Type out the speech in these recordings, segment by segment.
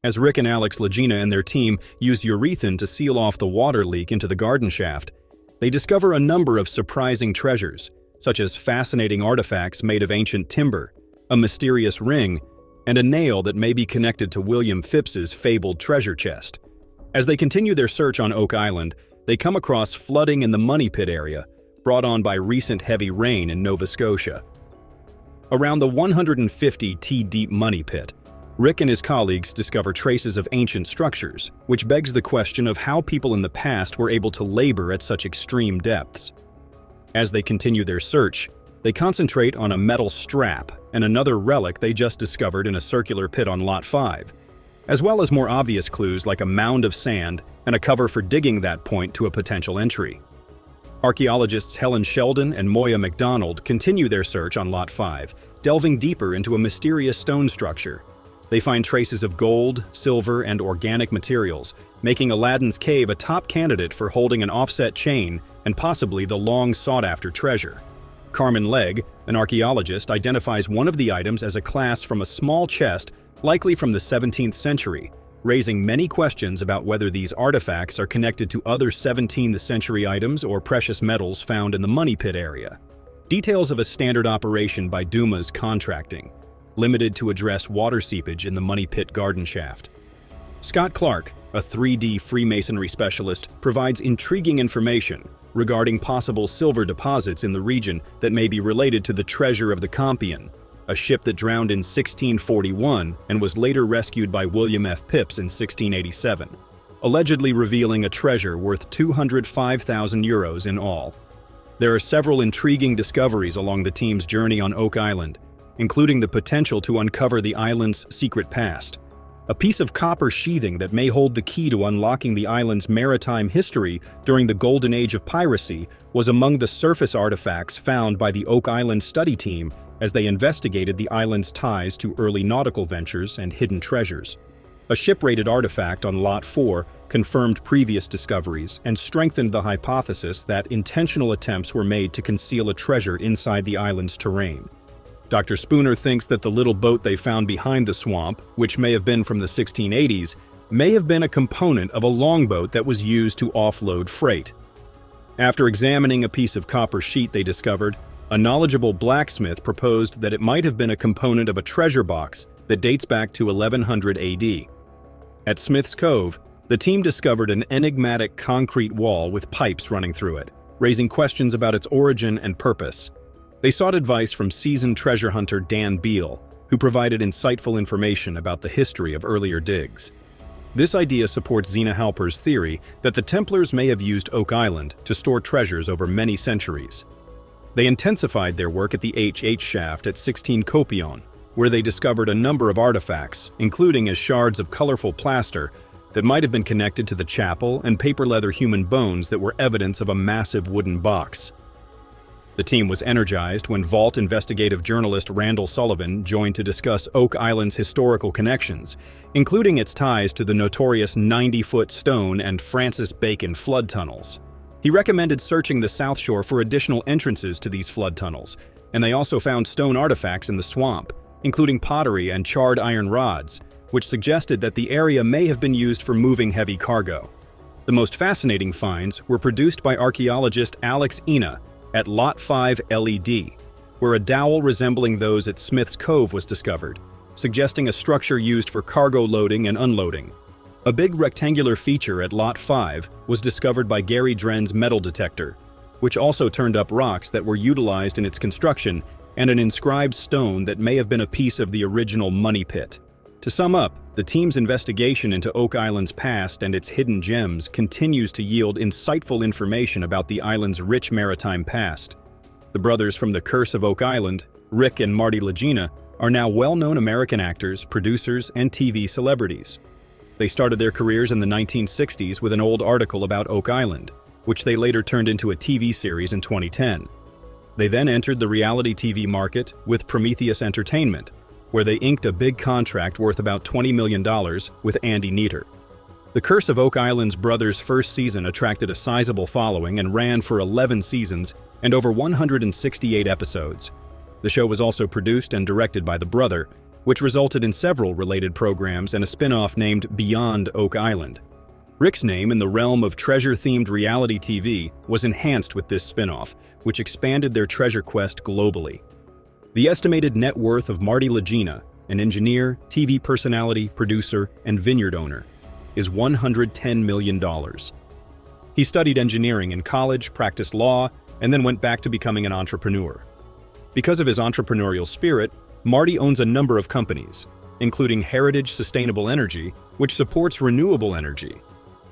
As Rick and Alex Lagena and their team use urethane to seal off the water leak into the garden shaft, they discover a number of surprising treasures, such as fascinating artifacts made of ancient timber, a mysterious ring, and a nail that may be connected to William Phipps's fabled treasure chest. As they continue their search on Oak Island, they come across flooding in the Money Pit area, brought on by recent heavy rain in Nova Scotia. Around the 150-t-deep Money Pit, Rick and his colleagues discover traces of ancient structures, which begs the question of how people in the past were able to labor at such extreme depths. As they continue their search, they concentrate on a metal strap and another relic they just discovered in a circular pit on Lot 5, as well as more obvious clues like a mound of sand and a cover for digging that point to a potential entry. Archaeologists Helen Sheldon and Moya MacDonald continue their search on Lot 5, delving deeper into a mysterious stone structure. They find traces of gold, silver, and organic materials, making Aladdin's Cave a top candidate for holding an offset chain and possibly the long-sought-after treasure. Carmen Legg, an archaeologist, identifies one of the items as a clasp from a small chest, likely from the 17th century, raising many questions about whether these artifacts are connected to other 17th century items or precious metals found in the Money Pit area. Details of a standard operation by Dumas Contracting, limited to address water seepage in the Money Pit garden shaft. Scott Clark, a 3D Freemasonry specialist, provides intriguing information regarding possible silver deposits in the region that may be related to the treasure of the Campion, a ship that drowned in 1641 and was later rescued by William F. Phipps in 1687, allegedly revealing a treasure worth €205,000 in all. There are several intriguing discoveries along the team's journey on Oak Island, including the potential to uncover the island's secret past. A piece of copper sheathing that may hold the key to unlocking the island's maritime history during the golden age of piracy was among the surface artifacts found by the Oak Island study team as they investigated the island's ties to early nautical ventures and hidden treasures. A ship-rated artifact on Lot 4 confirmed previous discoveries and strengthened the hypothesis that intentional attempts were made to conceal a treasure inside the island's terrain. Dr. Spooner thinks that the little boat they found behind the swamp, which may have been from the 1680s, may have been a component of a longboat that was used to offload freight. After examining a piece of copper sheet they discovered, a knowledgeable blacksmith proposed that it might have been a component of a treasure box that dates back to 1100 AD. At Smith's Cove, the team discovered an enigmatic concrete wall with pipes running through it, raising questions about its origin and purpose. They sought advice from seasoned treasure hunter Dan Beal, who provided insightful information about the history of earlier digs. This idea supports Zena Halper's theory that the Templars may have used Oak Island to store treasures over many centuries. They intensified their work at the HH shaft at 16 Copion, where they discovered a number of artifacts, including as shards of colorful plaster that might have been connected to the chapel and paper-leather human bones that were evidence of a massive wooden box. The team was energized when Vault investigative journalist Randall Sullivan joined to discuss Oak Island's historical connections, including its ties to the notorious 90-foot stone and Francis Bacon flood tunnels. He recommended searching the South Shore for additional entrances to these flood tunnels, and they also found stone artifacts in the swamp, including pottery and charred iron rods, which suggested that the area may have been used for moving heavy cargo. The most fascinating finds were produced by archaeologist LagIna at Lot 5 LED, where a dowel resembling those at Smith's Cove was discovered, suggesting a structure used for cargo loading and unloading. A big rectangular feature at Lot 5 was discovered by Gary Drayton's metal detector, which also turned up rocks that were utilized in its construction and an inscribed stone that may have been a piece of the original Money Pit. To sum up, the team's investigation into Oak Island's past and its hidden gems continues to yield insightful information about the island's rich maritime past. The brothers from The Curse of Oak Island, Rick and Marty Lagena, are now well-known American actors, producers, and TV celebrities. They started their careers in the 1960s with an old article about Oak Island, which they later turned into a TV series in 2010. They then entered the reality TV market with Prometheus Entertainment, where they inked a big contract worth about $20 million with Andy Neater. The Curse of Oak Island's brothers' first season attracted a sizable following and ran for 11 seasons and over 168 episodes. The show was also produced and directed by the brother, which resulted in several related programs and a spin-off named Beyond Oak Island. Rick's name in the realm of treasure-themed reality TV was enhanced with this spin-off, which expanded their treasure quest globally. The estimated net worth of Marty Lagena, an engineer, TV personality, producer, and vineyard owner, is $110 million. He studied engineering in college, practiced law, and then went back to becoming an entrepreneur. Because of his entrepreneurial spirit, Marty owns a number of companies, including Heritage Sustainable Energy, which supports renewable energy.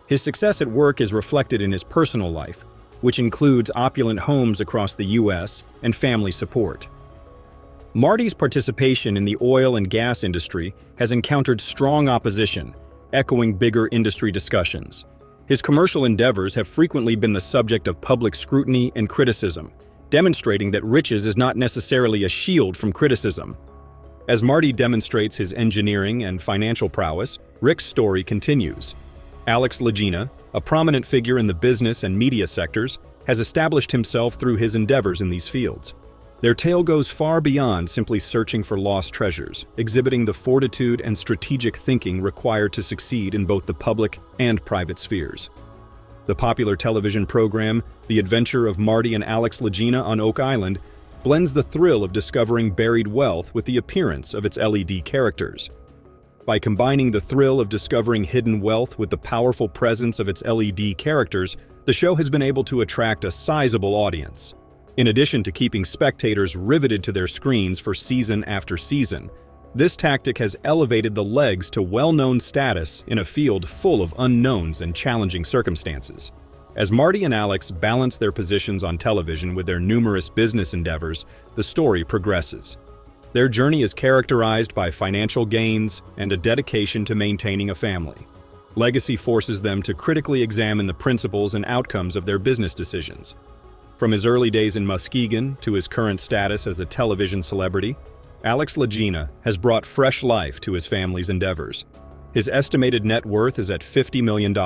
His success at work is reflected in his personal life, which includes opulent homes across the U.S. and family support. Marty's participation in the oil and gas industry has encountered strong opposition, echoing bigger industry discussions. His commercial endeavors have frequently been the subject of public scrutiny and criticism, demonstrating that riches is not necessarily a shield from criticism. As Marty demonstrates his engineering and financial prowess, Rick's story continues. Alex Lagena, a prominent figure in the business and media sectors, has established himself through his endeavors in these fields. Their tale goes far beyond simply searching for lost treasures, exhibiting the fortitude and strategic thinking required to succeed in both the public and private spheres. The popular television program, The Adventure of Marty and Alex Lagena on Oak Island, blends the thrill of discovering buried wealth with the appearance of its LED characters. By combining the thrill of discovering hidden wealth with the powerful presence of its LED characters, the show has been able to attract a sizable audience. In addition to keeping spectators riveted to their screens for season after season, this tactic has elevated the legs to well-known status in a field full of unknowns and challenging circumstances. As Marty and Alex balance their positions on television with their numerous business endeavors, the story progresses. Their journey is characterized by financial gains and a dedication to maintaining a family. Legacy forces them to critically examine the principles and outcomes of their business decisions. From his early days in Muskegon to his current status as a television celebrity, Alex Lagena has brought fresh life to his family's endeavors. His estimated net worth is at $50 million,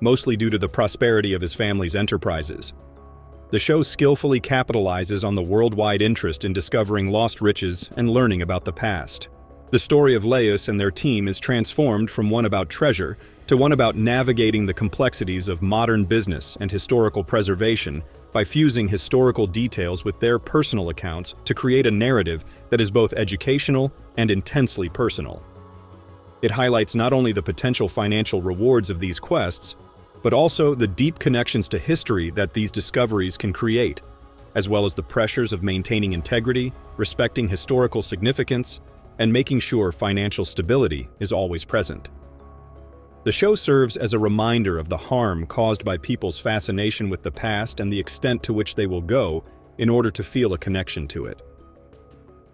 mostly due to the prosperity of his family's enterprises. The show skillfully capitalizes on the worldwide interest in discovering lost riches and learning about the past. The story of Laius and their team is transformed from one about treasure to one about navigating the complexities of modern business and historical preservation by fusing historical details with their personal accounts to create a narrative that is both educational and intensely personal. It highlights not only the potential financial rewards of these quests, but also the deep connections to history that these discoveries can create, as well as the pressures of maintaining integrity, respecting historical significance, and making sure financial stability is always present. The show serves as a reminder of the harm caused by people's fascination with the past and the extent to which they will go in order to feel a connection to it.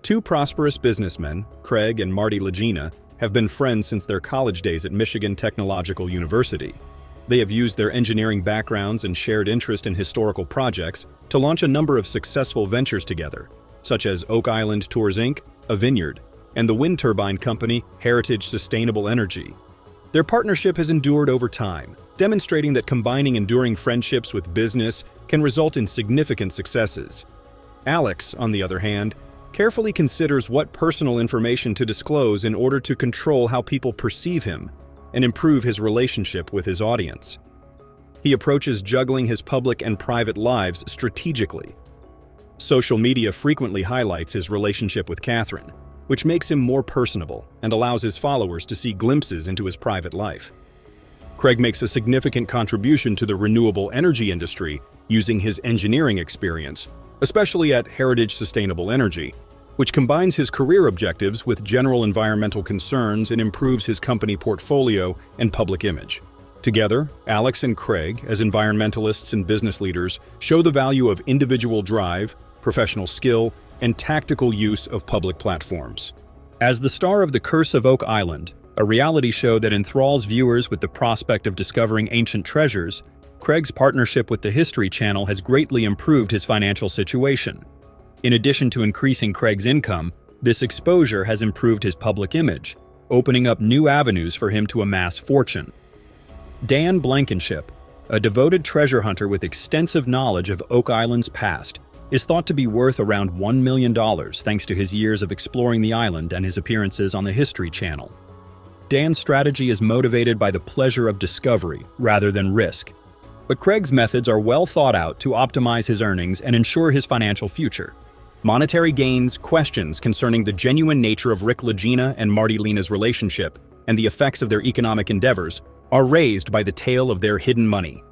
Two prosperous businessmen, Craig and Marty Lagena, have been friends since their college days at Michigan Technological University. They have used their engineering backgrounds and shared interest in historical projects to launch a number of successful ventures together, such as Oak Island Tours Inc., a vineyard, and the wind turbine company Heritage Sustainable Energy. Their partnership has endured over time, demonstrating that combining enduring friendships with business can result in significant successes. Alex, on the other hand, carefully considers what personal information to disclose in order to control how people perceive him and improve his relationship with his audience. He approaches juggling his public and private lives strategically. Social media frequently highlights his relationship with Catherine, which makes him more personable and allows his followers to see glimpses into his private life. Craig makes a significant contribution to the renewable energy industry using his engineering experience, especially at Heritage Sustainable Energy, which combines his career objectives with general environmental concerns and improves his company portfolio and public image. Together, Alex and Craig, as environmentalists and business leaders, show the value of individual drive, professional skill, and tactical use of public platforms. As the star of The Curse of Oak Island, a reality show that enthralls viewers with the prospect of discovering ancient treasures, Craig's partnership with the History Channel has greatly improved his financial situation. In addition to increasing Craig's income, this exposure has improved his public image, opening up new avenues for him to amass fortune. Dan Blankenship, a devoted treasure hunter with extensive knowledge of Oak Island's past, is thought to be worth around $1 million thanks to his years of exploring the island and his appearances on the History Channel. Dan's strategy is motivated by the pleasure of discovery rather than risk. But Craig's methods are well thought out to optimize his earnings and ensure his financial future. Monetary gains, questions concerning the genuine nature of Rick Lagena and Marty Lena's relationship, and the effects of their economic endeavors, are raised by the tale of their hidden money.